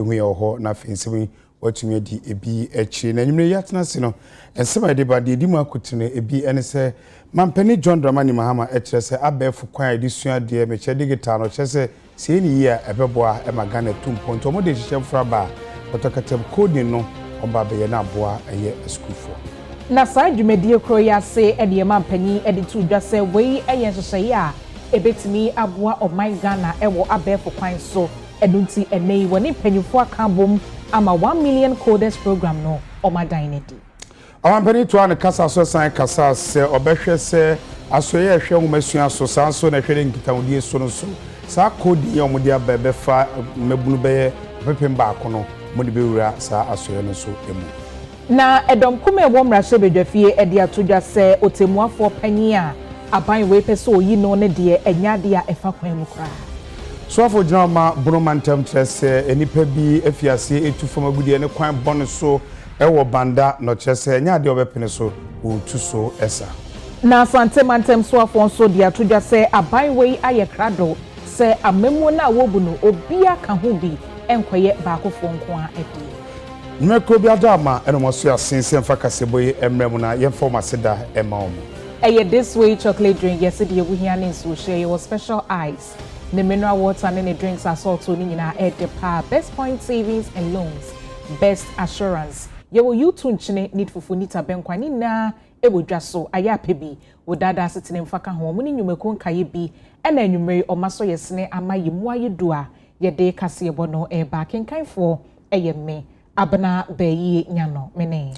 we are ho na fensimi watumi di ebi echi na nyimre yatena se no ensema de ba de di mu akotene ebi ene se mampani John Dramani Mahama ekire se abefu kwan edisua de meche digital no kire se se ni ya ebeboa e magana 2 point omo de hihye fraba otokatem coding no omba be ye na aboa eye school for na sa dwumadie kro ya se e de mampani e de tu dwa se wei eye hyehyeye a ebetimi aboa oman Ghana e wo abefu kwan so edunti enei woni panyufo akabom ama 1 million coders program no omadan ne di amampani to an kasa so san kasa se obehwe se asoye ehwe nwumasua so san so na hwere nkitawudie so no so sa code ye omudi abebe fa mabunu beye pepemba akono mudi bewura sa asoye no so emu na edom kuma ewo mrahye bedwafie ede atodwa se otemuafo panyi a aban we pese oyi no ne de enyade a efa kwan mu kra so afọ drama bromantam trese enipa bi afiase etufo magudie ne kwan bone so ewo banda no trese enyade obepene so otu so esa na santemantem so afọ so de atodwa se aban we aye krado se amemu na wobu no obia ka ho bi enkoye baakofo nko a edi mmeko bi adama enomoso asensen fakaseboye emremu na yefoma seda emaom this way chocolate drink yesterday we here in so share your special ice the mineral water and the drinks are salt to nina at the power best point savings and loans best assurance you will you tune chine need for funita benkwani na e wo dwaso aya pebi wo dada sitene mfaka ho mu ni nyumeko nkaye bi ena enwumre omaso yesene amaye mu aye do a ye de kase ebo no e ba kenkanfo eye me abna bayi nyano mene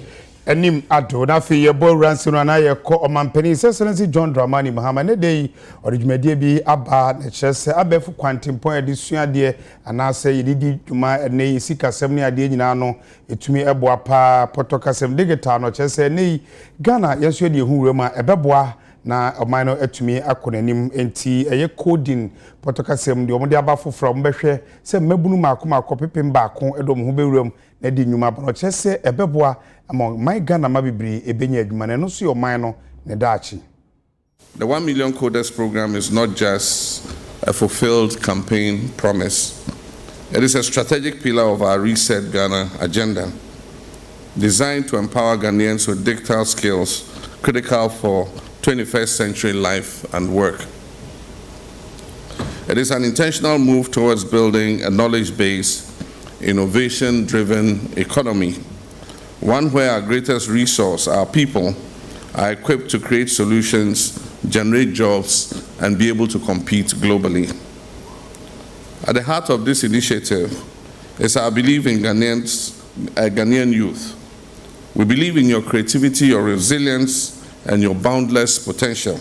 enim ado na fe ye bo ransino na ye ko omampani Excellency John Dramani Mahama ne dey orijumade bi aba na kyerese abefu kwantimpon edisua de anase yididi dwuma ne sikasem ne ade nyina no etumi eboa pa potokasem digital no kyerese ne Ghana yeso de ehunwura ma ebeboa na oman no etumi akonanim enti eye coding potokasem de omde aba foforo mbehwe se mabunu makoma kopepem baako edom ho bewuram na di nyuma bono kyerese ebeboa among my Ghana mabibri ebenya adwuma na no so yo man no ne daachi. The 1 million coders program is not just a fulfilled campaign promise. It is a strategic pillar of our Reset Ghana agenda, designed to empower Ghanaians with digital skills critical for 21st century life and work. It is an intentional move towards building a knowledge-based, innovation-driven economy, one where our greatest resource, our people, are equipped to create solutions, generate jobs, and be able to compete globally. At the heart of this initiative is our belief in Ghanaian youth. We believe in your creativity, your resilience, and your boundless potential.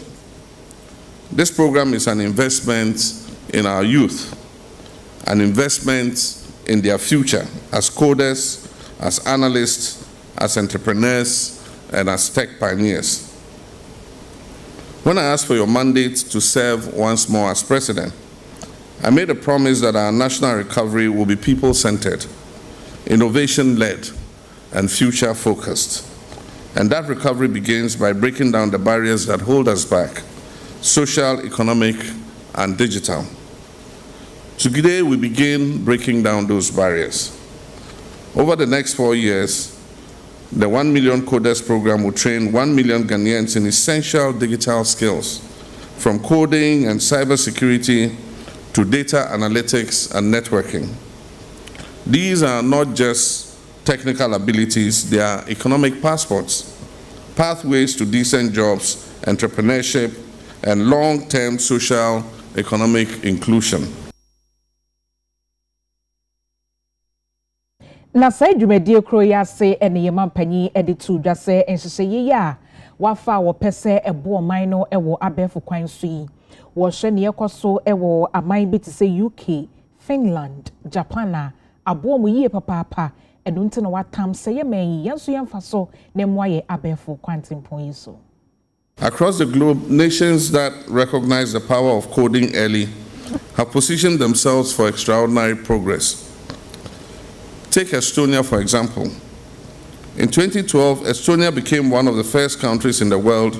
This program is an investment in our youth, an investment in their future as coders, as analysts, as entrepreneurs, and as tech pioneers. When I asked for your mandate to serve once more as president, I made a promise that our national recovery will be people-centered, innovation-led, and future-focused. And that recovery begins by breaking down the barriers that hold us back, social, economic, and digital. Today, we begin breaking down those barriers. Over the next 4 years, the 1 million coders program will train 1 million Ghanaians in essential digital skills, from coding and cybersecurity to data analytics and networking. These are not just technical abilities, they are economic passports, pathways to decent jobs, entrepreneurship, and long-term social economic inclusion. Na sai dwumadie kro ya se ene ye mampanyi editu dwa se enhyehye ya wafa wo pese ebo oman no ewo abefu kwan so yi wo hwe ne yekoso ewo aman bi te se UK, Finland, Japan abo mu yie papa edunte na watam se ye man yenso yemfa so ne moaye abefu kwantimpon yi so. Across the globe, nations that recognize the power of coding early have positioned themselves for extraordinary progress. Take Estonia, for example. In 2012, Estonia became one of the first countries in the world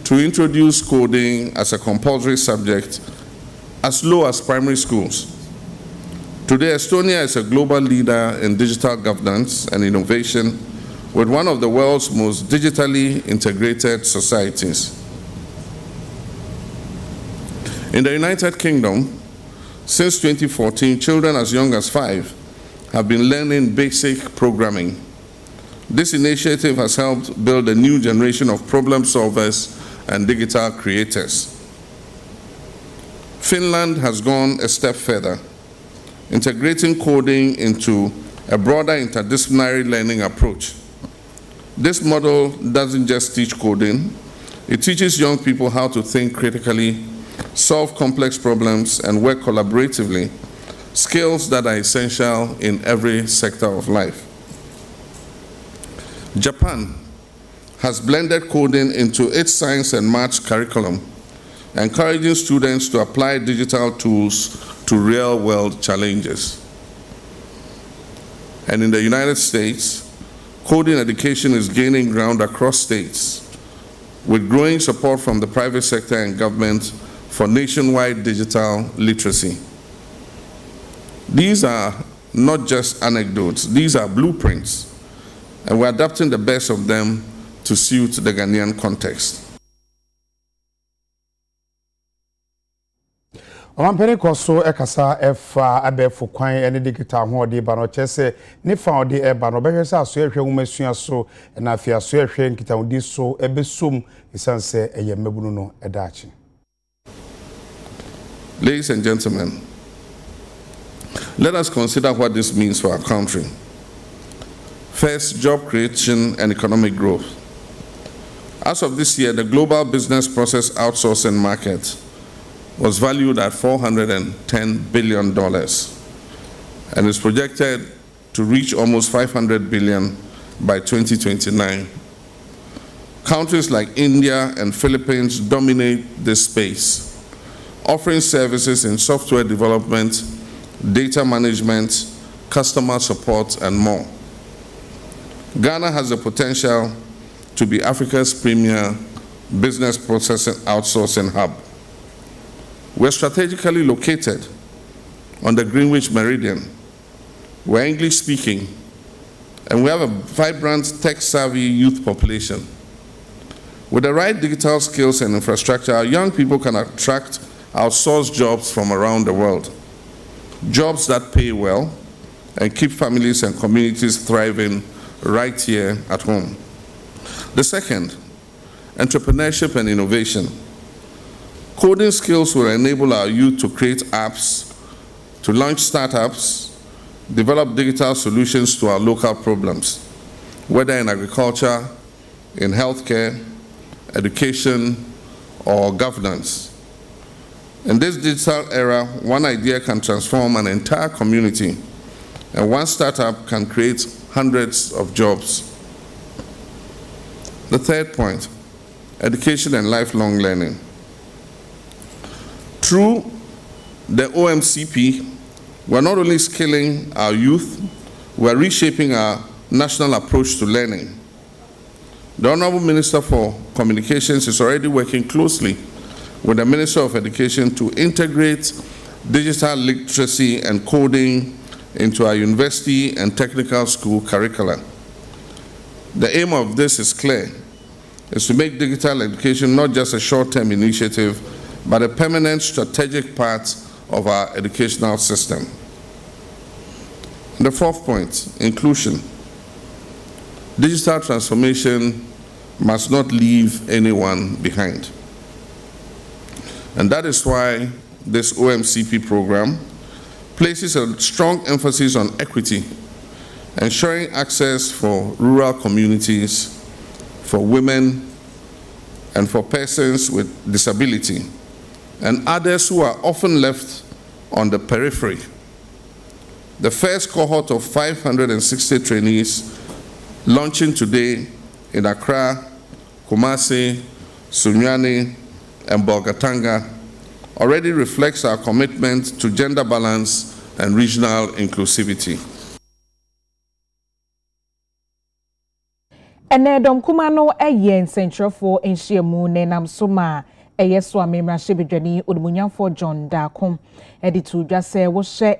to introduce coding as a compulsory subject as low as primary schools. Today, Estonia is a global leader in digital governance and innovation, with one of the world's most digitally integrated societies. In the United Kingdom, since 2014, children as young as 5 have been learning basic programming. This initiative has helped build a new generation of problem solvers and digital creators. Finland has gone a step further, integrating coding into a broader interdisciplinary learning approach. This model doesn't just teach coding, it teaches young people how to think critically, solve complex problems, and work collaboratively, skills that are essential in every sector of life. Japan has blended coding into its science and maths curriculum, encouraging students to apply digital tools to real-world challenges. And in the United States, coding education is gaining ground across states, with growing support from the private sector and government for nationwide digital literacy. These are not just anecdotes, these are blueprints, and we're adapting the best of them to suit the Ghanaian context. Omampeni koso ekasa efa abefo kwan ene digital ho de ba no chese ne fa ode e ba no be hwese aso ehwe wumasua so na afia so ehwe nkitawudi so ebesom isanse eye mabunu no edaachi. Ladies and gentlemen, let us consider what this means for our country. First, job creation and economic growth. As of this year, the global business process outsourcing market was valued at $410 billion and is projected to reach almost $500 billion by 2029. Countries like India and Philippines dominate this space, offering services in software development, data management, customer support, and more. Ghana has the potential to be Africa's premier business processing outsourcing hub. We're strategically located on the Greenwich Meridian. We're English speaking, and we have a vibrant tech-savvy youth population. With the right digital skills and infrastructure, our young people can attract outsourced jobs from around the world. Jobs that pay well and keep families and communities thriving right here at home. The second, entrepreneurship and innovation. Coding skills will enable our youth to create apps, to launch startups, develop digital solutions to our local problems, whether in agriculture, in healthcare, education, or governance. In this digital era, one idea can transform an entire community, and one startup can create hundreds of jobs. The third point, education and lifelong learning. Through the OMCP, we're not only skilling our youth, we're reshaping our national approach to learning. The Honorable Minister for Communications is already working closely with the Minister of Education to integrate digital literacy and coding into our university and technical school curricula. The aim of this is clear, is to make digital education not just a short-term initiative, but a permanent strategic part of our educational system. And the fourth point, inclusion. Digital transformation must not leave anyone behind. And that is why this OMCP program places a strong emphasis on equity, ensuring access for rural communities, for women, and for persons with disability, and others who are often left on the periphery. The first cohort of 560 trainees launching today in Accra, Kumasi, Sunyani, and Bolgatanga already reflects our commitment to gender balance and regional inclusivity. Ene dom kumano yen central for enhyiamu nenam soma eyeso amemra shebedwani odumunyamfo John Dakom editu dwase wo hye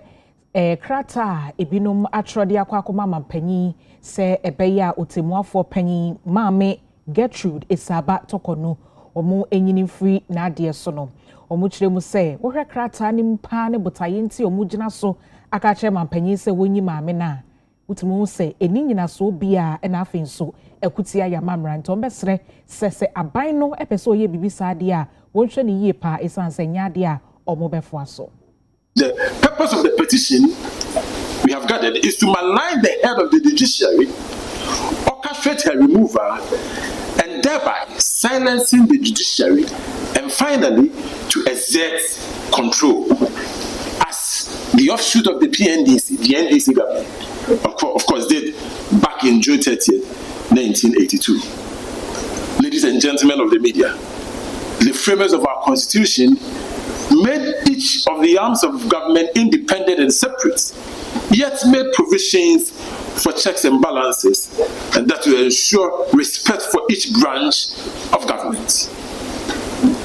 krata ebinum atrode akwa mampanyi se ebeya otemuafo panyi maame Gertrude Esaba Tokono omo enyini free na ade so no omo kire mu se wo hwe krata ni mpa ne botaye nti omo gina so aka kire mampanyi se wonyi maame na utumu se eni nyina so bia na afen so ekutia ya mamra nto mbesre se aban no epese oye bibisa ade a wonhwe ne yie pa esanse nya ade a omo befo aso. The purpose of the petition we have gathered is to malign the head of the judiciary, orchestrate her removal, and thereby silencing the judiciary, and finally to exert control as the offshoot of the PNDC, the NDC government, of course, did back in June 30th, 1982. Ladies and gentlemen of the media, the framers of our constitution made each of the arms of government independent and separate, yet made provisions for checks and balances, and that will ensure respect for each branch of government.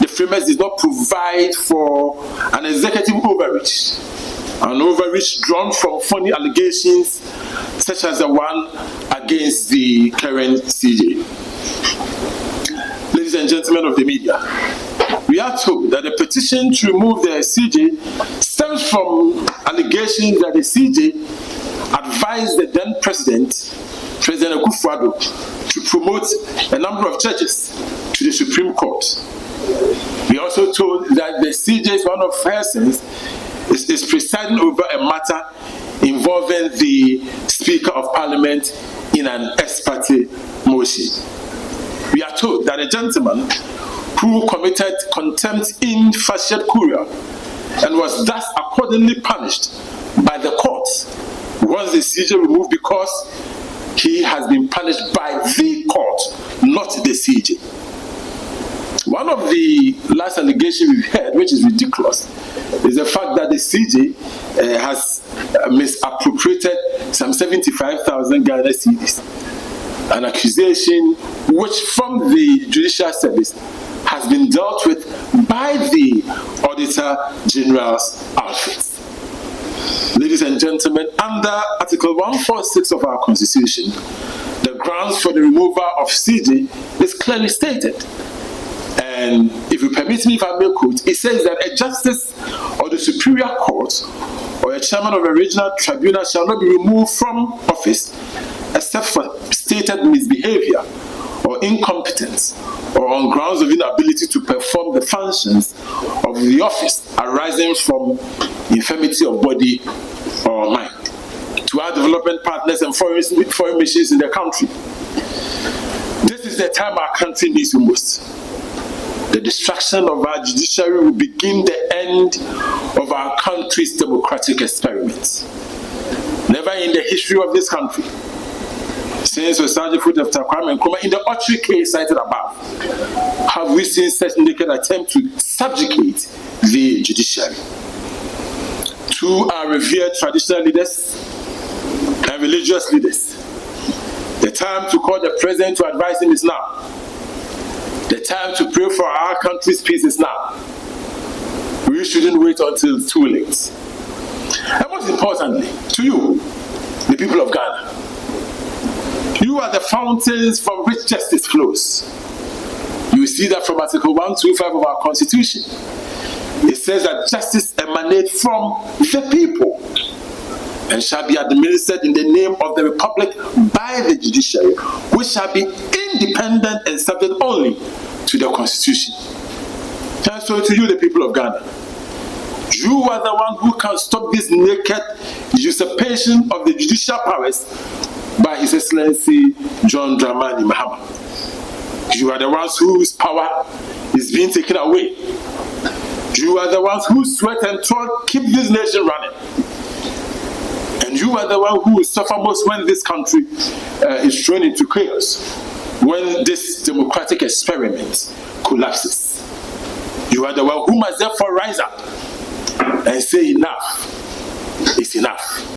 The framers did not provide for an executive overreach, drawn from phony allegations such as the one against the current CJ. Ladies and gentlemen of the media, we are told that the petition to remove the CJ stems from allegations that the CJ advised the then President Akufo-Addo, to promote a number of judges to the Supreme Court. We are also told that the CJ is one of her sins is presiding over a matter involving the Speaker of Parliament in an ex parte motion. We are told that a gentleman who committed contempt in faciet curia and was thus accordingly punished by the court once the CJ removed because he has been punished by the court, not the CJ. One of the last allegations we've heard, which is ridiculous, is the fact that the CJ has misappropriated some 75,000 Ghana cedis. An accusation which from the Judicial Service has been dealt with by the Auditor General's office. Ladies and gentlemen, under Article 146 of our Constitution, the grounds for the removal of CJ is clearly stated. And if you permit me, if I may quote, it says that a justice of the Superior Court or a chairman of a regional tribunal shall not be removed from office except for stated misbehavior or incompetence or on grounds of inability to perform the functions of the office arising from infirmity of body or mind to our development partners and foreign missions in the country. This is the time our country needs the most. The destruction of our judiciary will begin the end of our country's democratic experiments. Never in the history of this country, since the Sergeant Foot of Kwame Nkrumah, in the Autry case cited above, have we seen such naked attempt to subjugate the judiciary. To our revered traditional leaders and religious leaders, the time to call the president to advise him is now. The time to pray for our country's peace is now. We shouldn't wait until it's too late. And most importantly, to you, the people of Ghana, you are the fountains from which justice flows. You see that from Article 125 of our Constitution. It says that justice emanates from the people and shall be administered in the name of the Republic by the judiciary, which shall be independent and subject only to the Constitution. And so to you, the people of Ghana, you are the one who can stop this naked usurpation of the judicial powers by His Excellency John Dramani Mahama. You are the ones whose power is being taken away. You are the ones who sweat and toil keep this nation running. And you are the one who will suffer most when this country is thrown into chaos, when this democratic experiment collapses. You are the one who must therefore rise up and say enough is enough.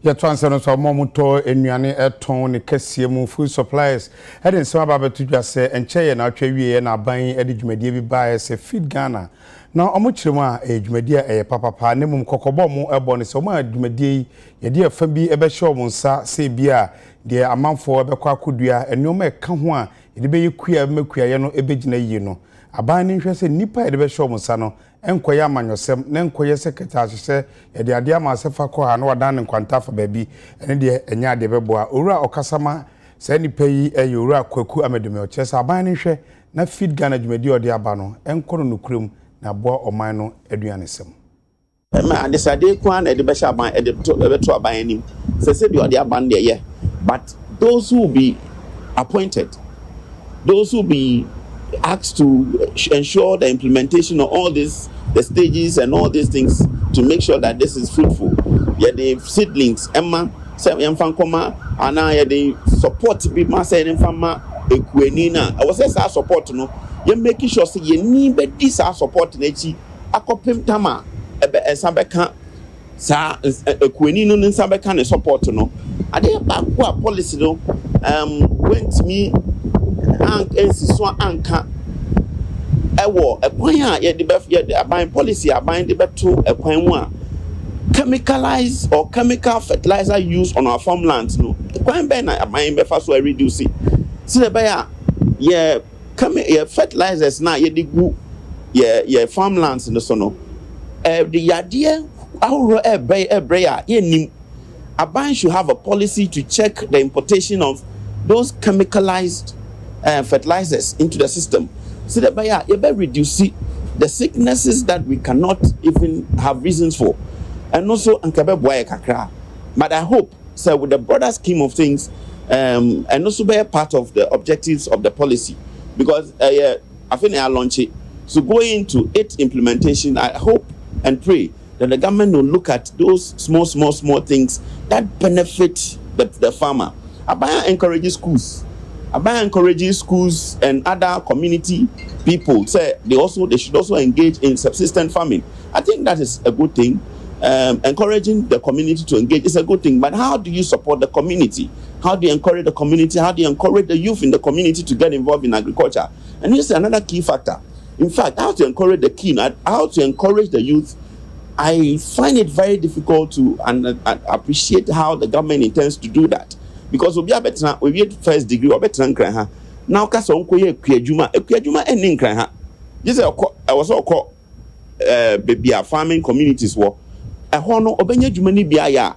ya transfer no so momuto enuane eton ne kasie mu food supplies e den sema ba betudwa se enche ye na atwa wie na aban e de dwumadie bi ba se feed Ghana na omo kiremu a dwumadie e papapa ne mum kokobo mu ebo ne se omo dwumadie ye de afa bi e be hye omo nsa se bia de amanfo be kwa kodua enoma e ka ho a de be yekua mekua ye no e be gina yi no aban ne hwe se nipa e de be hye omo nsa no enkoya amanyosem na enkoya secretary se ye de ade ama sefa ko ha no wadan ne kwanta fa baabi ene de enya de beboa owura okasama se nipa yi e owura kwaku amedome o chese aban ne hwe na feed Ghana dwumadi ode aba no enkono no kurum na boa oman no aduane sem ma adesade kwa na de be sha aban e de to aban anim se de ode aban de ye but those who will be appointed, those who will be asked to ensure the implementation of all this, the stages and all these things to make sure that this is fruitful. Yeah, the seedlings, Emma, Fankoma, and I the support people saying in Fama, Equenina. I was saying support, no. You're making sure say you need this support in Echi, Akopim Tama, Sabeka, Sa Equenino and Sabeka support, no. I did back what policy, no, went to me. So anka ewo ekwan ye de be aban policy aban de beto ekwan mu a chemicalized or chemical fertilizer used on our farmlands no ekwan be na aban be fa so reduce so be ya ye fertilizers na ye de gu ye farmlands no so no the yade awro ebre ya ye nim aban should have a policy to check the importation of those chemicalized fertilizers into the system so that by you better reduce the sicknesses that we cannot even have reasons for, and also kakra. But I hope so with the broader scheme of things and also be a part of the objectives of the policy, because I think I launch it, so going into its implementation I hope and pray that the government will look at those small things that benefit the farmer. Abaya encourages schools. Abaya encourages schools and other community people say they should also engage in subsistence farming. I think that is a good thing. Encouraging the community to engage is a good thing, but how do you support the community? How do you encourage the community? How do you encourage the youth in the community to get involved in agriculture? And this is another key factor. In fact, how to encourage the youth, I find it very difficult to appreciate how the government intends to do that. Because we have first degree or better than now kasa onko ye ekwadwuma eni nkran ha just I was all call baby farming communities wo ehon no obenya dwuma ni bia ya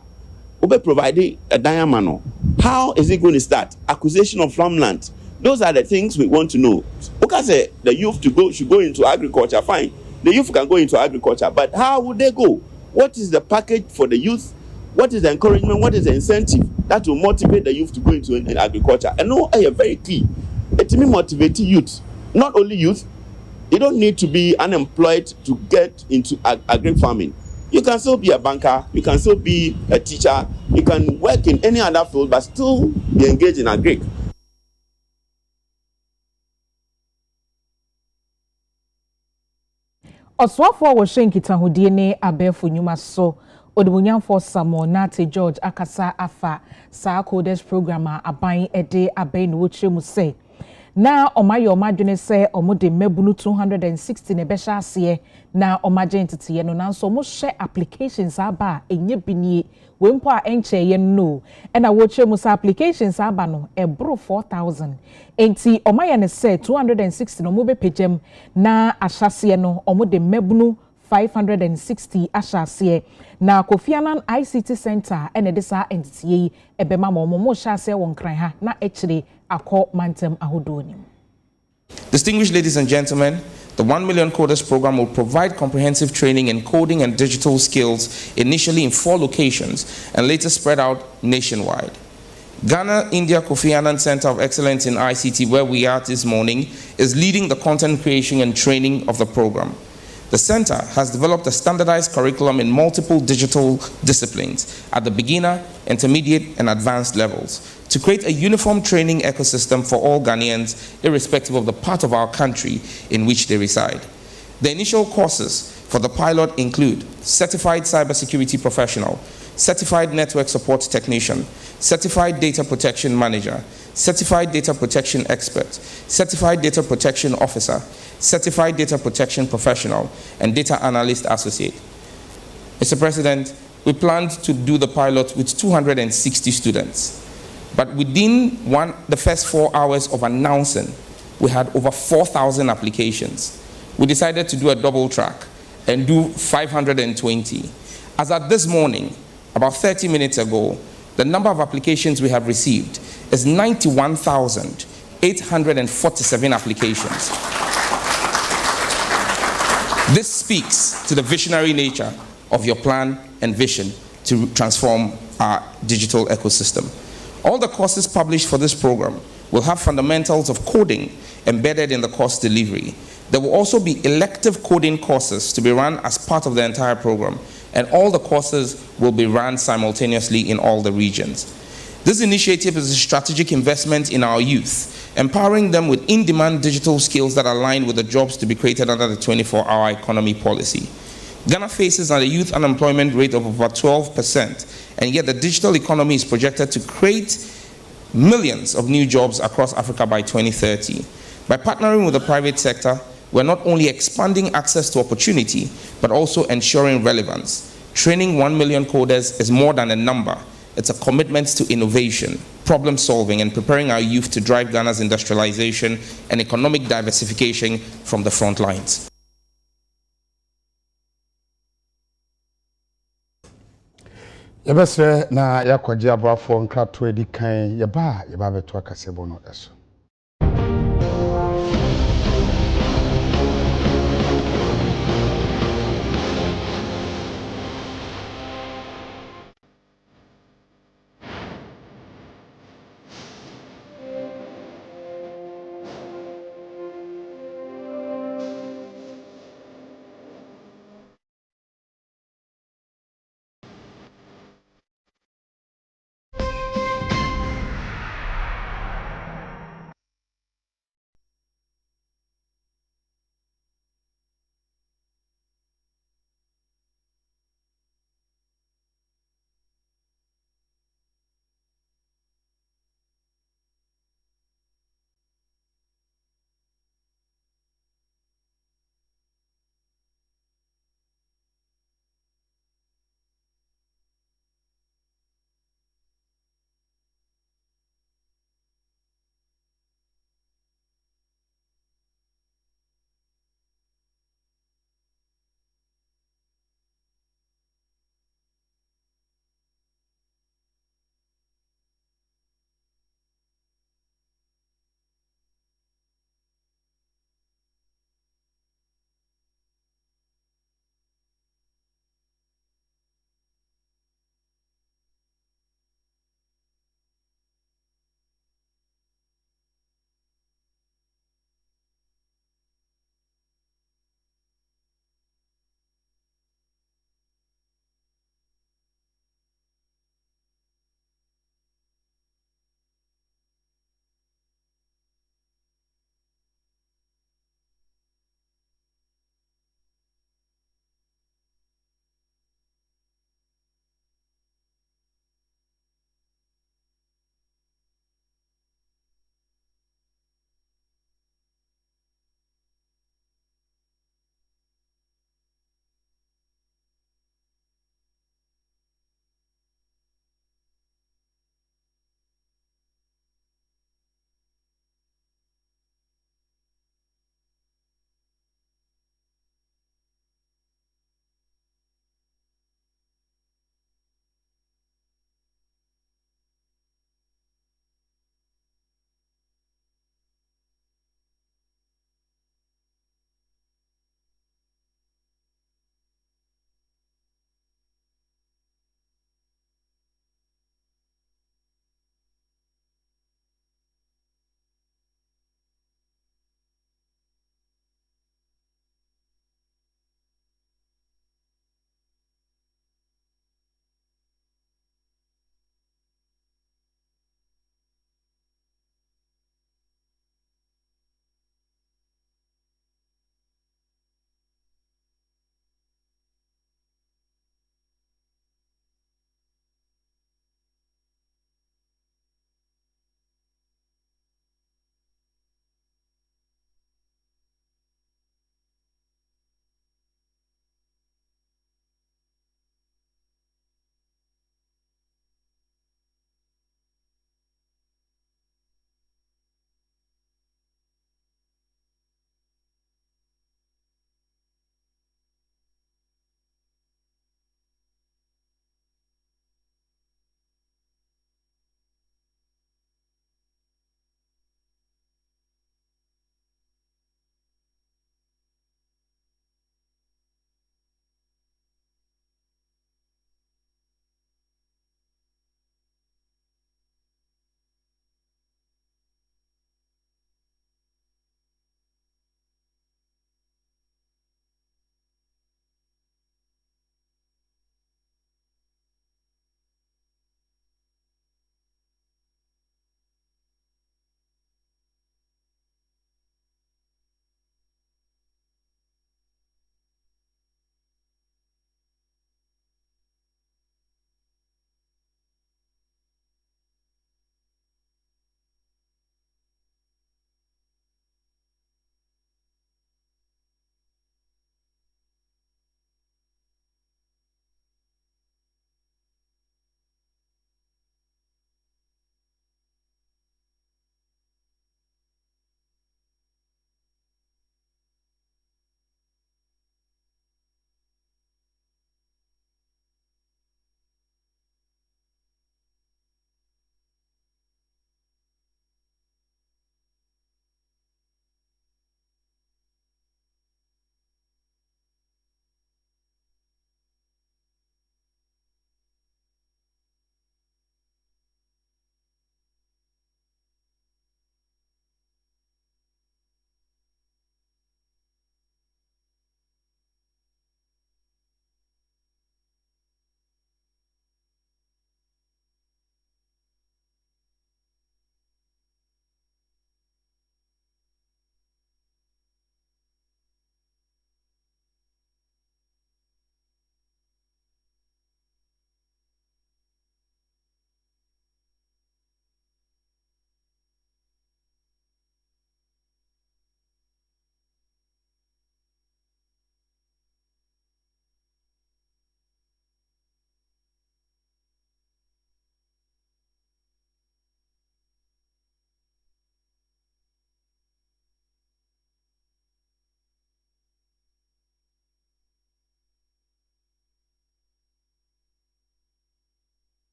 obe provide a diamond. How is it going to start? Acquisition of farmland. Those are the things we want to know. Okay, say the youth should go into agriculture, fine. The youth can go into agriculture, but how would they go? What is the package for the youth? What is the encouragement? What is the incentive that will motivate the youth to go into agriculture? And no, I am very key. It may motivate youth. Not only youth, you don't need to be unemployed to get into agri farming. You can still be a banker, you can still be a teacher, you can work in any other field, but still be engaged in agri. Oswafo wo shenkita hodie ne abefo nyuma so Odumunyanfo Samuel Nate George akasa afa sa coders program aban ede aban no chemu say na omaye omadwene say omode mabunu 260 ne besha ase na omaje entete no nanso mo share applications aba enye binie wempo a enche ye no na wo chemu sa applications aba no ebro 4000 enti omaye ne say 260 no mo be pagem na ahyase no omode mabunu 560 ashase na Kofianan ICT Center ene de sa entity ebema mo shase won kran ha na echire akọ mantem ahodonim. Distinguished ladies and gentlemen, the 1 Million Coders program will provide comprehensive training in coding and digital skills initially in 4 locations and later spread out nationwide. Ghana India Kofi Annan Center of Excellence in ICT, where we are this morning, is leading the content creation and training of the program. The center has developed a standardized curriculum in multiple digital disciplines at the beginner, intermediate, and advanced levels to create a uniform training ecosystem for all Ghanaians, irrespective of the part of our country in which they reside. The initial courses for the pilot include certified cybersecurity professional, certified network support technician, certified data protection manager, certified data protection expert, certified data protection officer, certified data protection professional, and data analyst associate. Mr. President, we planned to do the pilot with 260 students, but within the first 4 hours of announcing, we had over 4,000 applications. We decided to do a double track and do 520. As at this morning, about 30 minutes ago, the number of applications we have received is 91,847 applications. This speaks to the visionary nature of your plan and vision to transform our digital ecosystem. All the courses published for this program will have fundamentals of coding embedded in the course delivery. There will also be elective coding courses to be run as part of the entire program, and all the courses will be run simultaneously in all the regions. This initiative is a strategic investment in our youth, empowering them with in-demand digital skills that align with the jobs to be created under the 24-hour economy policy. Ghana faces a youth unemployment rate of over 12%, and yet the digital economy is projected to create millions of new jobs across Africa by 2030. By partnering with the private sector, we're not only expanding access to opportunity, but also ensuring relevance. Training 1 million coders is more than a number. It's a commitment to innovation, problem solving, and preparing our youth to drive Ghana's industrialization and economic diversification from the front lines. Yabesre na yakwaje aboafo nkrato edi kan yaba beto akasebo no eso.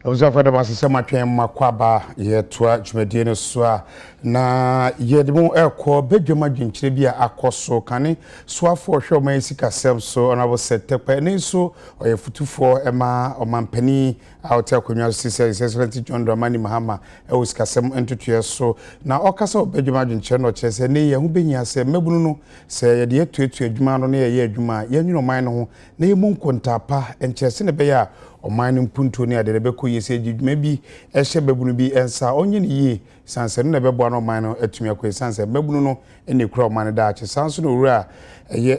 Ozo fa da masese matwen makwaba ye toa dwumadie no so a na ye de mo ekọ bedwuma dwinkyire bi a akoso kane soafo hwe o man sika sem so onabo setepa ne so oye futufo ema omampani a hotel konwa sise Excellency John Dramani Mahama e wo sika sem entutuye so na okasa bedwuma dwinkyire no chese ne ye hu benya se mabunu no se ye de etuetu adwuma no ne ye adwuma ye nwino man no ho na ye mu nkontapa enchese ne be ya oman mpunto ne ade be ko yesi adwuma bi ehye babunu bi ensa onye ne yi sanse no be bo no man no atumi akọ sanse babunu no ene kura oman da ache sanso no wura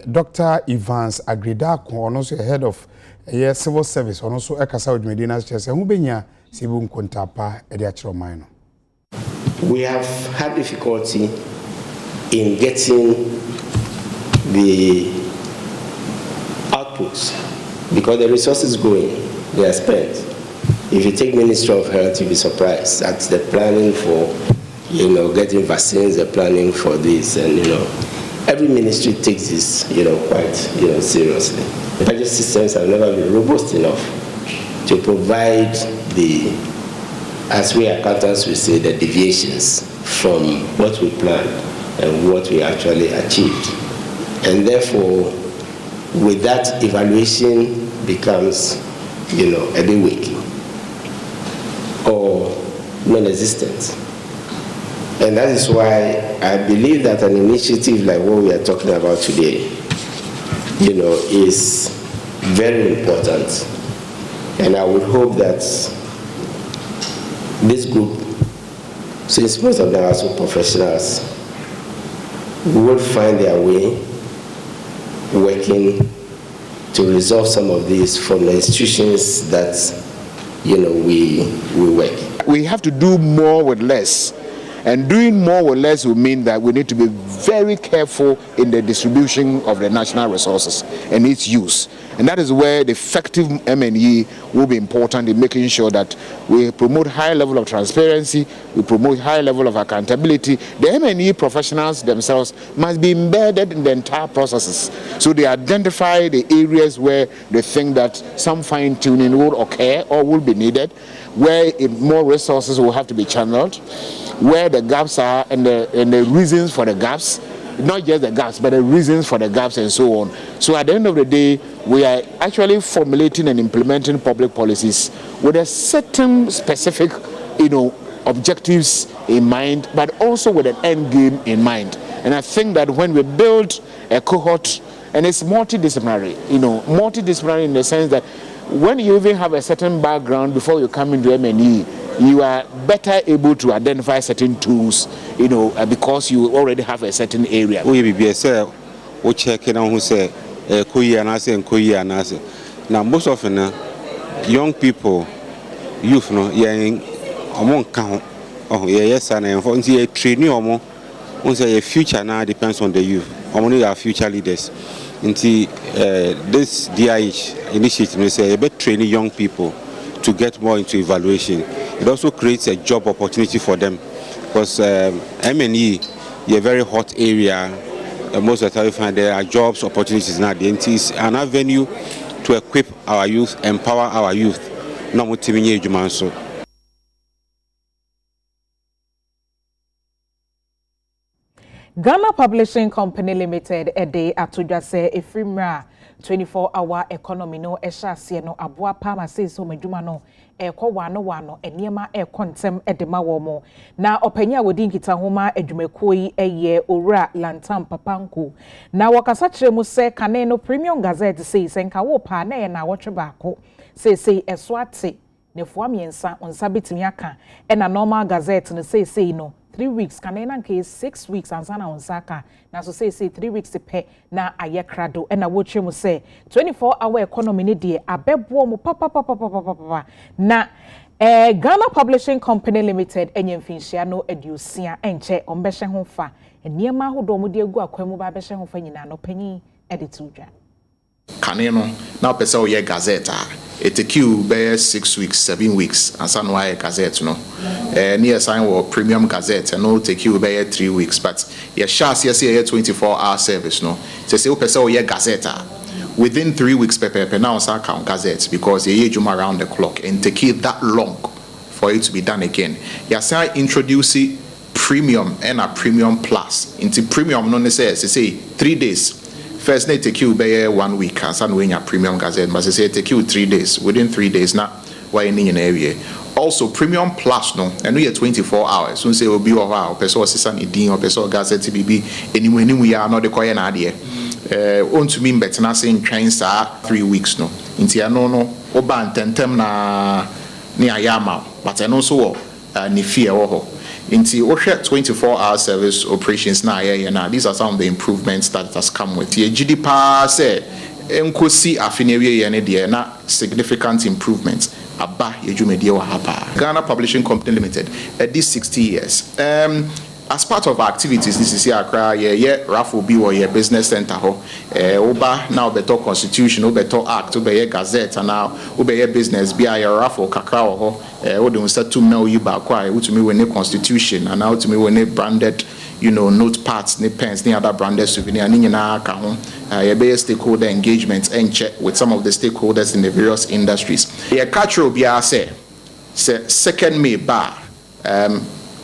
Dr. Evans Agredako ono so head of civil service ono so ekasa odwumedi na chese hu benya sibu nkontapa ede akire oman no. We have had difficulty in getting the outputs because the resources going, they are spent. If you take Ministry of Health, you'll be surprised. That's the planning for, getting vaccines, the planning for this, and every ministry takes this, quite, seriously. The budget systems have never been robust enough to provide as we accountants will say, the deviations from what we planned and what we actually achieved. And therefore, with that, evaluation becomes, a bit weak or non-existent. And that is why I believe that an initiative like what we are talking about today, is very important. And I would hope that this group, since most of them are so professionals, will find their way working to resolve some of these from the institutions that we work. We have to do more with less. And doing more with less will mean that we need to be very careful in the distribution of the national resources and its use. And that is where the effective M&E will be important in making sure that we promote high level of transparency, we promote high level of accountability. The M&E professionals themselves must be embedded in the entire processes. So they identify the areas where they think that some fine-tuning will occur or will be needed, where more resources will have to be channeled, where the gaps are and the reasons for the gaps, not just the gaps, but the reasons for the gaps and so on. So at the end of the day, we are actually formulating and implementing public policies with a certain specific, objectives in mind, but also with an end game in mind. And I think that when we build a cohort, and it's multidisciplinary, multidisciplinary in the sense that when you even have a certain background before you come into M&E, you are better able to identify certain tools, because you already have a certain area. We checking on who say now most often young people, youth among count yes and for training say a future now depends on the youth. Only our future leaders. This DIH initiative say about training young people to get more into evaluation. It also creates a job opportunity for them because M&E is a very hot area. Most of the time we find there are jobs opportunities now. The NT is an avenue to equip our youth, empower our youth. Ghana Publishing Company Limited a day atoja se efrimra 24-hour economy no ehyasie no aboa pama se so madwuma no ekọ wano eniema ekontem edema wo mo na opanya wodi nkita homa adwumakuo yi eye owura lantam papanko na wakasa kire mu se kane no Premium Gazette say senka wo pa na ye na wotwe baako say eso ate nefoa miensa onsa betimi aka e na Normal Gazette no say no 3 weeks kanena nke 6 weeks ansana onsaka na so say 3 weeks pe na ayekrado e na wochwe mu say 24-hour economy ne de abebo mu papa na Ghana Publishing Company Limited enyemfinhia no adusia enche ombehye ho fa eniema hodo mu de egu akwemu ba behye ho fa nyina no panyi editudwa kaneno na pesa o ye gazette it take you by 6 weeks 7 weeks and some why gazette no near sign or Premium Gazette and no take you by 3 weeks but your chance yes 24-hour service no say pesa o ye gazette within 3 weeks pepe now sa count gazette because you juma around the clock and take it that long for it to be done again. Yasa introduce premium and a premium plus. Into premium no necessarily say 3 days. First they take you by 1 week and some way your premium gazette, but they say take you 3 days. Within 3 days now why in an area. Also premium plus no and we are 24 hours. So say will be a while person assistant idin or person gazette BB anywhere we are not the coin idea. On to mean better na saying train sir 3 weeks no. Into no oba tentem na ni ayama but and also ni fear or into 24-hour service operations na na these are some of the improvements that has come with ye GDP say enkosi afinewe ye ne de na significant improvements aba yejumedie wa hapa. Ghana Publishing Company Limited at these 60 years as part of our activities this is here Accra raffle be or your business center ho oba now better constitution better act obe gazette and now obe business be a raffle kakra ho we don't start to know you back why to me when constitution and now to me when branded notepads, pens, other branded souvenir, and stakeholder engagement and check with some of the stakeholders in the various industries. Your cultural be say 2nd May bar.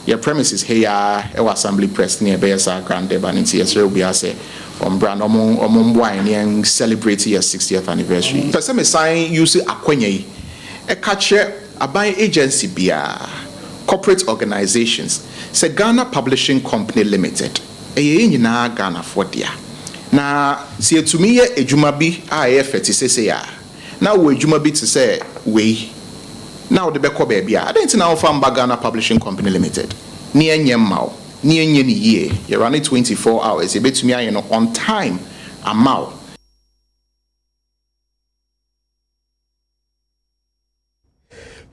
Your premises here our assembly press near Besa Grande Banity yes be say on brand wine and celebrate your 60th anniversary. Person me sign use akwenye a catcher a buying agency bia corporate organizations say Ghana Publishing Company Limited nyina Ghana for dia na see to me ejuma bi IF say ya na we ejuma bi to say we now the beko baby I don't know from Ghana Publishing Company Limited ni enyem maw ni enye ni ye you run it 24 hours e betumi aye no on time amaw.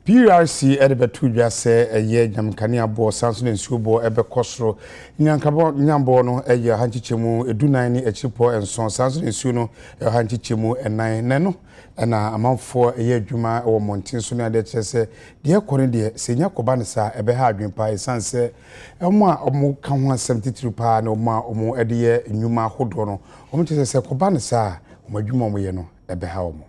PRC edebetu dwa se eye nyamkane abo sanso nsubo ebe kosoro nyankabo nyambo no eye hanchichemu edunan ni echipo enson sanso nsu no hanchichemu enan neno na amanfo eye adwuma wo montin so na de chese de kore de senya koba ne sa ebe ha adwempa esanse omo a omo ka ho 73 pa na omo ede ye nyuma hodo no omo chese koba ne sa omo adwuma omo ye no ebe ha omo.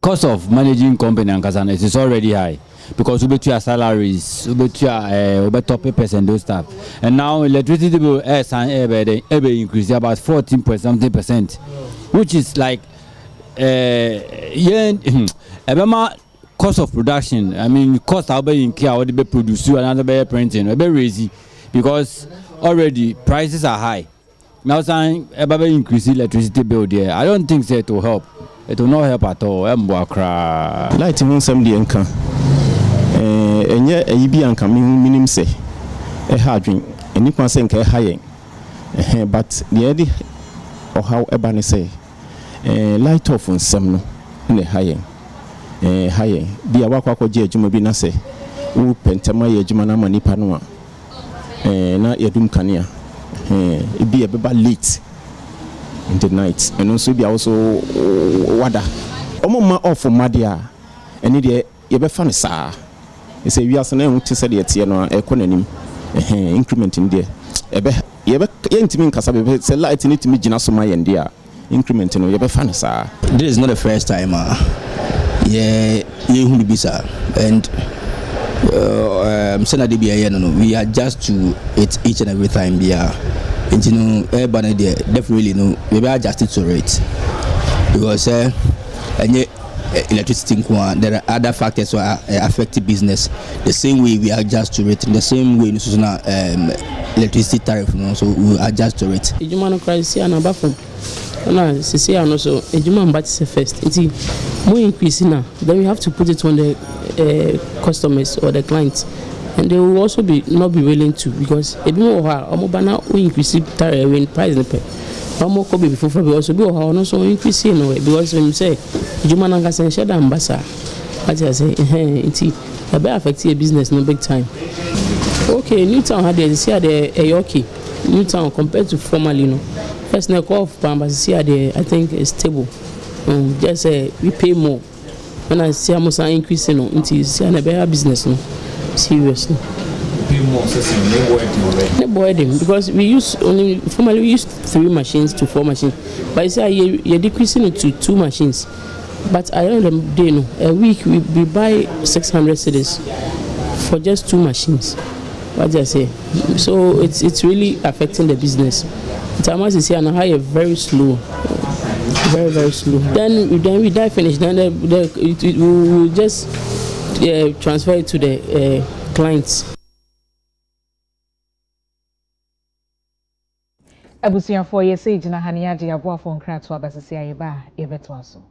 Cost of managing company and Kazanes is already high because we bet your salaries, we bet your top papers and those stuff. And now electricity bill every increase about 14.something%, which is like cost of production. I mean, cost how be in care, what be produce another be printing, be raisy because already prices are high. Now saying be increase electricity bill there. I don't think it will help. It will not help at all. Light in some the anchor. And yet a be anchor minimum say a hard drink, and you can say high. But the idea or how Ebony say light off on some in the high. High. Be a wakako jumabina say, who pentama jumana manipanua. Not your doom cania. It be a bit late. In the night and also be also wada omo off for madia and it ye be fan sa e say we are na to say the tie no ekonanim increment in there ye be yentimi nkasa be say light need to me gina so ma ye there increment no ye be fan sa. This is not the first time ye hu bi sa and senade bi ye no we adjust to it each and every time be everybody there definitely maybe adjusted to it because electricity there are other factors that affect business the same way we adjust to it the same way electricity tariff so we adjust to it. Ejuma crisis and above na say and also ejuma mbatise first it more increase now then we have to put it on the customers or the clients. And they will also not be willing to because a bit more bana we increase tariff when price the pay. More could be before we also be also increase in a way because when you say Jumana can share the ambassador, what I say, it's a bit affect your business no big time. Okay, Newtown had the see the Ayoki, Newtown compared to formerly first neck off ambassador there I think is stable. Just we pay more. When I see almost increasing into see a better business no. Seriously. more system, because formerly we used 3 machines to 4 machines, but it's you're decreasing it to 2 machines. But at the end of the day, no, a week we buy 600 cedis for just 2 machines. What do I say? So it's really affecting the business. Tamas is here and high very slow, very slow. Then we die finish. Then we will just transfer it to the clients. Abusia for ye say jina hania de abo afon kra to abasisi ayeba e beto aso.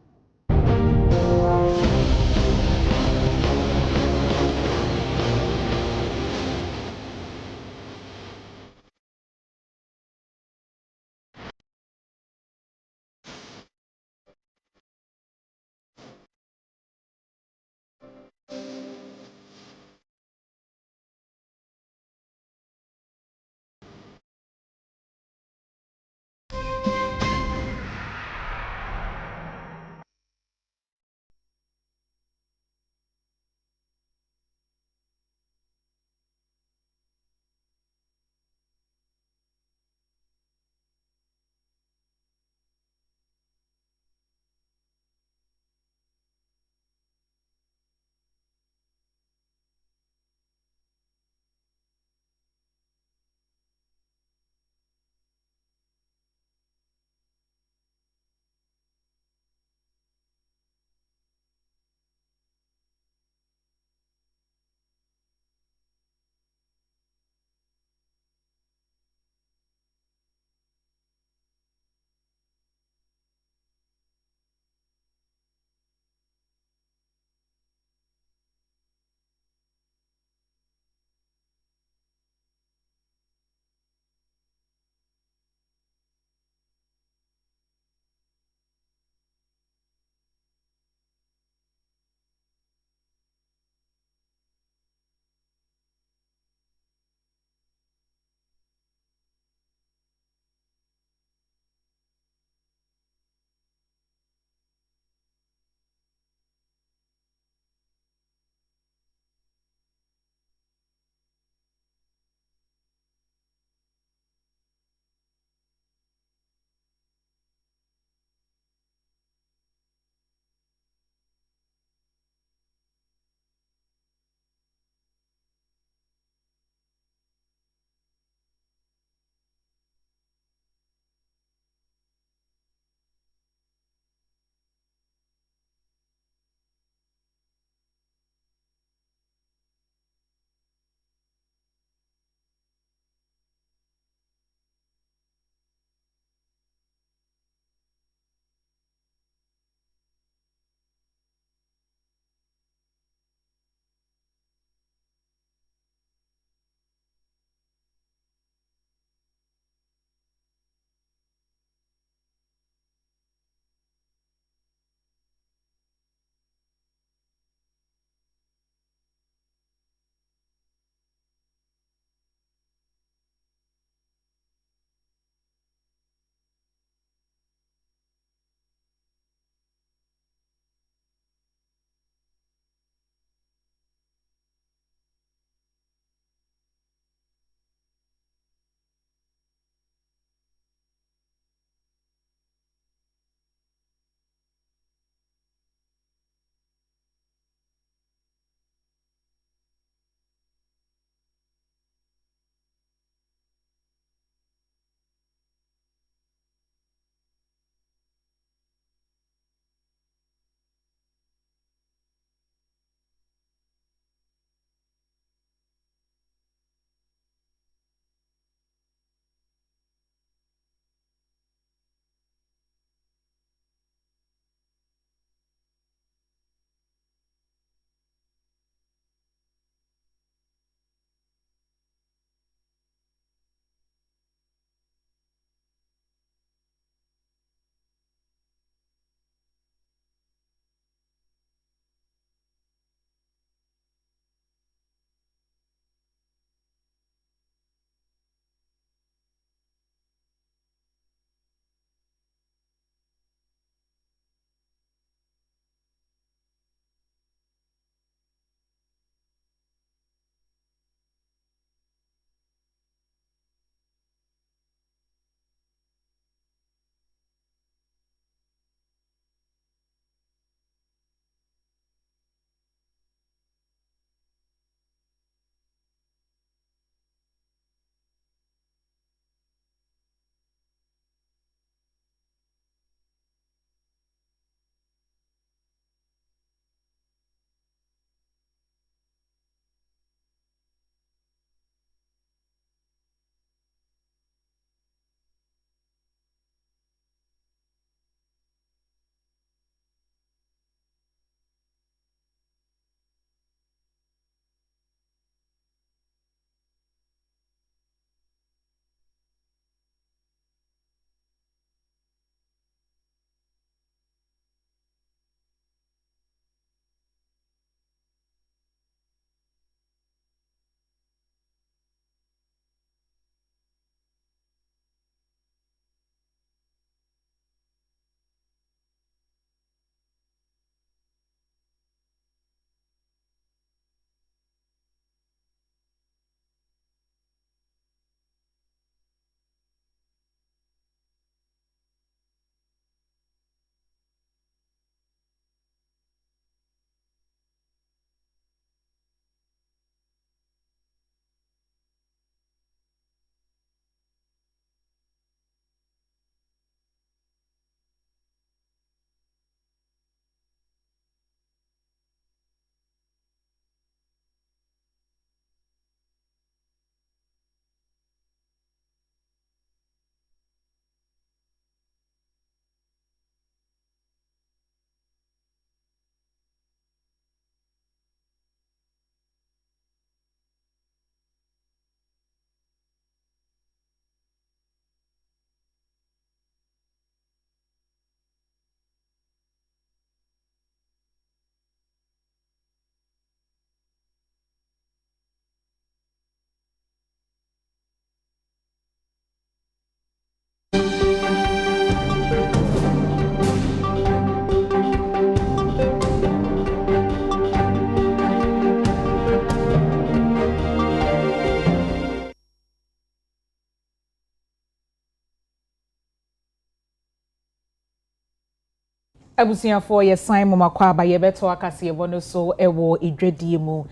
Abusiafo ye sign mo makwa aba ye beto akase ye bono so ewo idredie mu.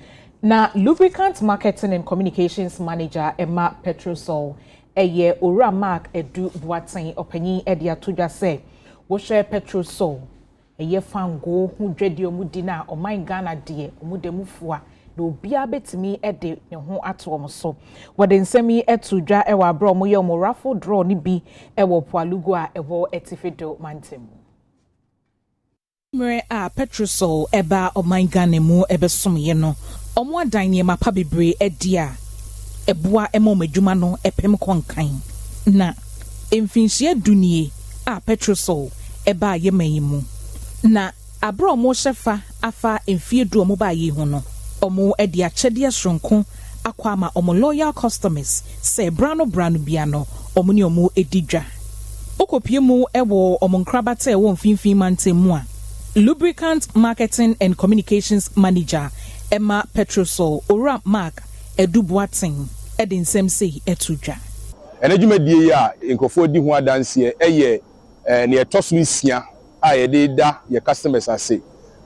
Na lubricant marketing and communications manager Emma Petrosol eye ora mark edu buaten opanyin ede atodwa se wo hwe Petrosol eye fango hu dredie mu di na oman Ghana de omudemufua na obia betimi ede ne ho ato om so wode nsemi etudwa ewa bro mo ye mo raffle draw ni bi ewo poalugo a ewo etifedo mantemu. Mre a Petrosol eba oman Ghana mu ebesomye no omo adan ne mapa bebre edia eboa emom adwuma no epem konkan na emfinhie dunie a Petrosol eba yeman mu na abro mo hyefa afa emfie du omo ba yi ho no omo edi akyede sonko akwa ma omo loyal customers se brano bia no omo ne omo edidwa okopie mu ewo omo nkrabata ewo mfinfin mantemu a lubricant marketing and communications manager Emma Petrosol ora mark edubuaten edinsem sei etudwa enadwumadie ya nkofo di ho adanse eye ne etoso nsia a ye de da ye customers ase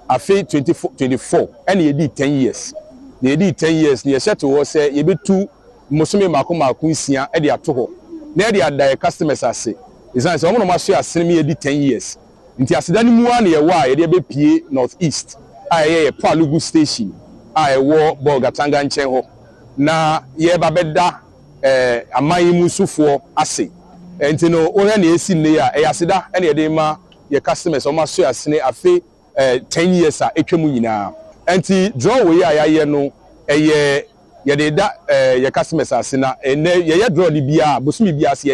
afi 2024 ene ye di 10 years ne ye di 10 years ne ye set wo se ye betu musome mako nsia e de atoho na ye de ada ye customers ase isan se omo no maso asene me ye di 10 years nti aseda ni mu a ne ye wa ye de be pie north east a ye Palugu station a ye wo Bolgatanga nchen ho na ye ba beda aman mu sufo ase enti no ohia na esi ne ya aseda ene ye de ma ye customers o maso asene afi 10 years a etwemu nyina enti draw we ya ye no ye de da ye customers asena ye draw di bia bosumi bia ase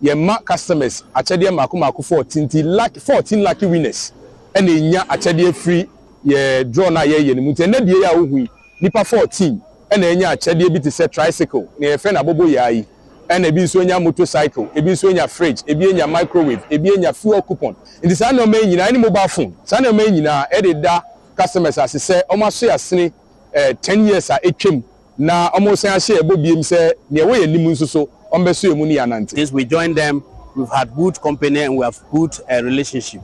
ye ma customers achede mako 14 lucky winners ene nya achede free ye draw na ye ne mu enti die ya ohu nipa 14 ene nya achede bi te se tricycle ne ye fe na bobo yayi ene bi so nya motorcycle ebi so nya fridge ebi nya microwave ebi nya fuel coupon indi sa na o me nyina ni mobile phone sa na o me nyina e de da customers asese o ma so yasene 10 years a etwem na o mo san ahye ebobiem se ne we yanim nso so o mbe so emu ni anante. Since we joined them, we've had good company and we have good relationship.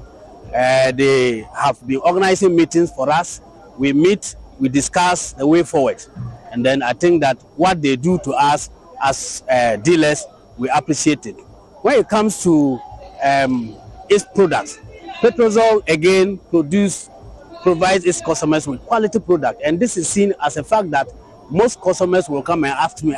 They have been organizing meetings for us. We meet, we discuss the way forward, and then I think that what they do to us as dealers, we appreciate it. When it comes to its products, Petrosol again provides its customers with quality product, and this is seen as a fact that most customers will come and ask me,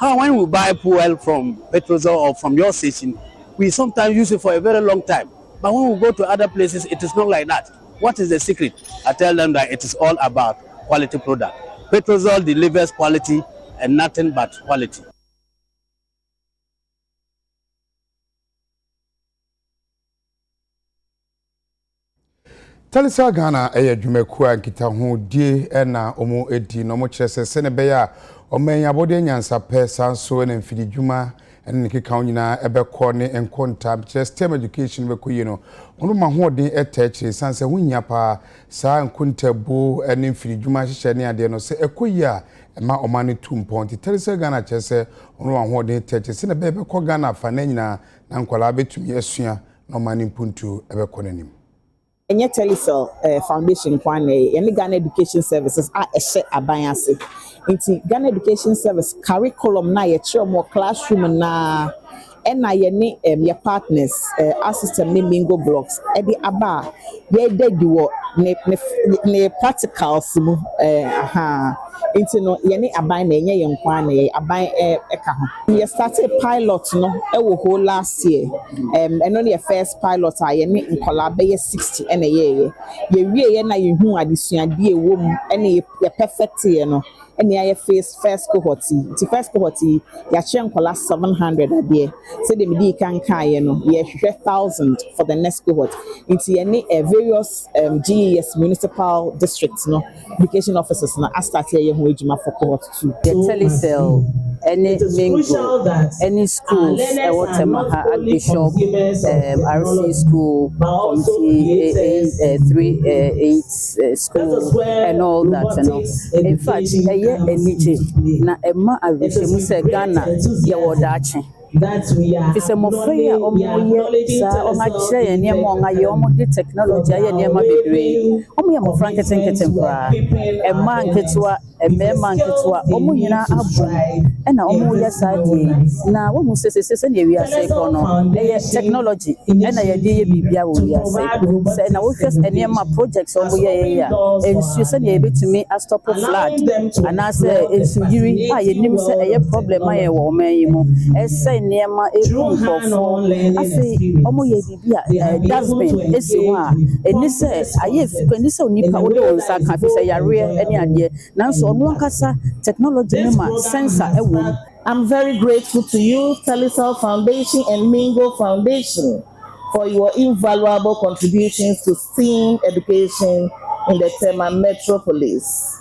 when we buy fuel from Petrosol or from your station, we sometimes use it for a very long time. But when we go to other places, it is not like that. What is the secret? I tell them that it is all about quality product. Petrosol delivers quality and nothing but quality. Talisa Ghana dwumaku a nkita ho die na omo edi no mo kyerese se ne beya oman abode nyansa pe sanso na mfidi dwuma ne keka nyina ebekọ ne enkonta kyerese STEM education bekoyi no ono ma ho den etechire sanse hunya pa sa enkonta bo ne mfidi dwuma hyehye ne ade no se ekoyi a ma omane tumponti Talisa Ghana kyerese ono ma ho den etechire se ne bebekọ Ghana fa na nyina na nkwala betumi asua no omane mpuntu ebekọ nanim. Enye Telecel Foundation kwane yani Ghana Education Services a ehye aban ase nti Ghana Education Service curriculum na ye kire mo classroom na ena ye ne ye partners assistant ne Mingo Blocks e di aba ye dedi wo ne practicals mu nti no ye ne aban na enye ye nkwane ye aban eka ho ye started pilot no e wo ho last year eno ne first pilot a ye ne nkola be ye 60 ena ye wie ye na ye hu adesuade e wo mu ena ye perfect ye no ena ye first cohort ti first cohort ya che nkola 700 ade so de medi kan ye no ye 1000 for the next cohort nti ye ne various GES municipal districts no education officers na start ye ho ejuma for cohort 2 the Telecel any Mingo any schools Watemaha Bishop RC school committee 3 8 school and all that in fact enije na ema arishemu se Ghana ye wodache that we are acknowledging technology Emema nketwa omo nyina abom na omo yesa die na wo mu sese na wi ase ko no technology na ye die bibia wo wi ase se na wo hwes enema projects omo ye ya ensu se na ye betumi a stop flood ana se ensu yiri a ye nim se eye problem aye wo man yi mu ese enema eru nkofo ase omo ye bibia dustbin esi ho a eni se aye eni se onipa wo de wonsa ka fi se yare eni ade na technology sensor. I'm very grateful to you, Telecel Foundation and Mingo Foundation, for your invaluable contributions to STEAM education in the Tema metropolis.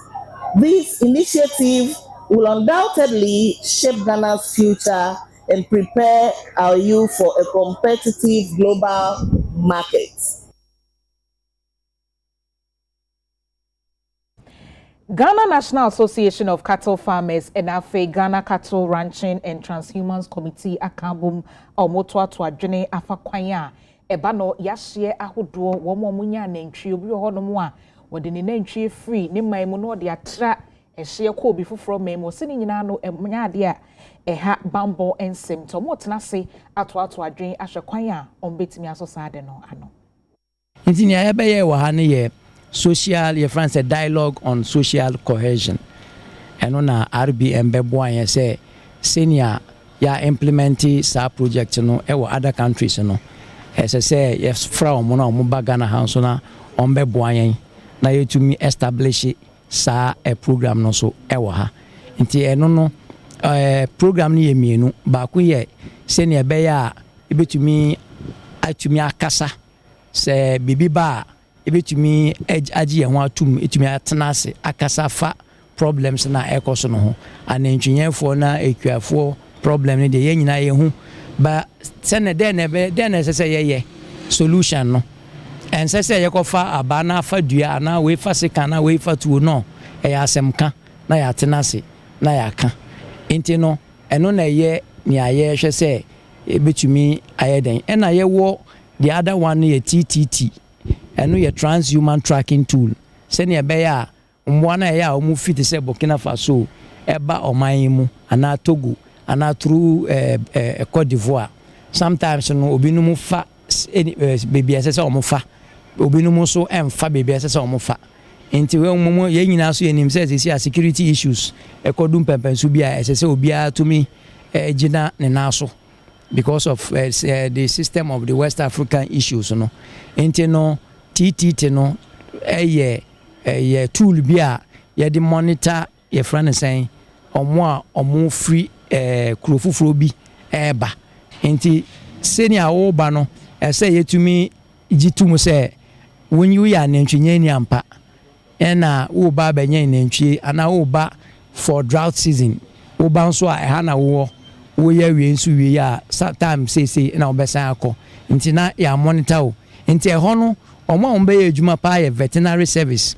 This initiative will undoubtedly shape Ghana's future and prepare our youth for a competitive global market. Ghana National Association of Cattle Farmers and Afe Ghana Cattle Ranching and Transhumance Committee akambum omoto to adwene afakwanya eba no yahye ahodo wo munya nantwie obi ho no mo a wode ne nantwie free ne man mu no de atra ehye ko obi foforo man mu sini nyina no enya ade a eha bambo ensem to mo tena se ato adwene ahwekwan a ombetimi asosa ade no ano intini ebe ye wa ha ne ye social your friends a dialogue on social cohesion and on RBM beboan say senior ya implementing sa project no e other countries no as I say yes from no mo bagana house na on beboan na yetumi establish sa a program no so e ha nti eno no program ni yemienu ba ku ye senior be ya ebetumi atumi akasa se bibi ba ebetumi agi ho atum etumi atenase akasa fa problems na ekoso no ho anentwenyefo na ekwiafo problem ne de yenyina ye hu ba sene den sese ye solution no en sese ye ko fa abana fa dua na we fa sika na we fa tuo no e ya asemka na ya tenase na ya ka enti no eno na ye ni aye hwe se ebetumi ayeden e na ye wo the other one ye TTT eno ye transhuman tracking tool sene be ya mwana ya omu fit se Burkina Faso eba oman mu ana Togo ana through Cote d'Ivoire sometimes no obinum fa baby asese omu fa obinum so emfa baby asese omu fa enti we omu ye nyina so yenim se security issues ekodum pempensu bia asese obia to me gina ne naso because of the system of the West African issues no enti no TTT no ye tool bia ye de monitor ye friend saying omo free kurofufuro bi eba enti senior wo ba no say yetumi gitum say when you ya nantwenye ni ampa na wo ba benye nantwie ana wo ba for drought season wo ba nso a ha na wo ye wie nso wie ya time say na obesan akọ enti na ya monitor o enti ho no omo ombe ejuma pa ye veterinary service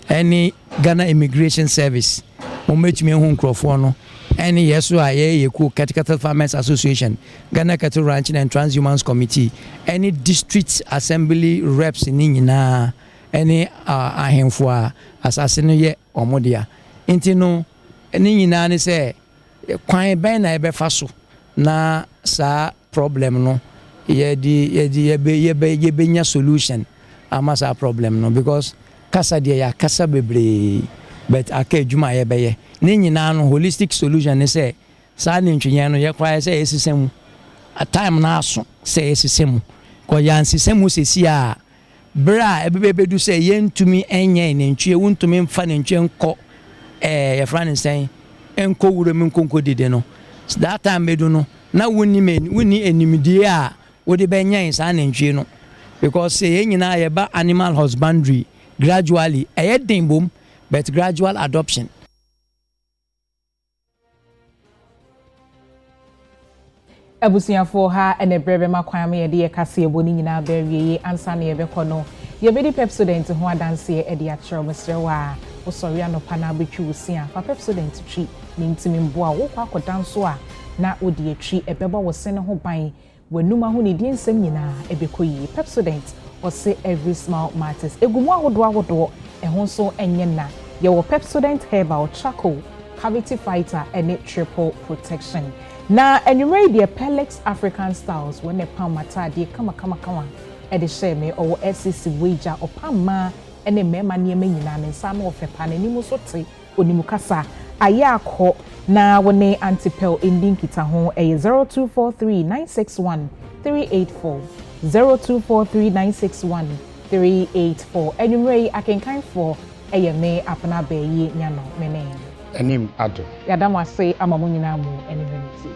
any Ghana immigration service ometumi hu nkrofo no any yeso a ye ku Cattle Farmers Association Ghana Cattle Ranching and Transhumance Committee any district assembly reps ni nyina any ahemfo a asase no ye omodia enti no ni nyina ne se kwan ben na ebe fa so na sa problem no ye be nya solution amasa problem no because kasa dia ya kasa bebre but aka djuma ye beye ni nyina no holistic solution is say sa ni ntwenye no ye kwa say esisem a time na aso say esisem ko ya nsisem sesi a bra ebebedu say ye ntumi enye ni ntwe wuntumi mfa ni ntwe nko ye friend say enko wuro mi nkonko dede no that time bedu no na woni enimdie a wode benyen sa ni ntwe no because say nyina ye ba animal husbandry gradually boom but gradual adoption abusiafo ha ene brebe makwame ye de kase eboni nyina ba wieye ansa na ye be kono ye be di Pepsodent ho adanse e de atro mesrewa wo sori anopa na betwi usia fa Pepsodent twi ni ntimi mbo a wo kwa kodanso a na odi etwi ebeba wo se ne ho ban wanuma ho ne die nsem nyina ebekoyi Pepsodent or say every smile matters egumu ahodo ehon so enye na ye wo Pepsodent herbal charcoal cavity fighter and triple protection na anyway the Pelex African styles when the palm matade kama e de share me or SCC wager or pamma ene mema niema nyina ne nsam of epa na nimu so te onimu kasa aya akọ na wone antipel ending kita ho 0243961384 0243961384 anyway akenkan for me apana bayi nyano mene enim ado yadam ase amamu nyina mu enimenti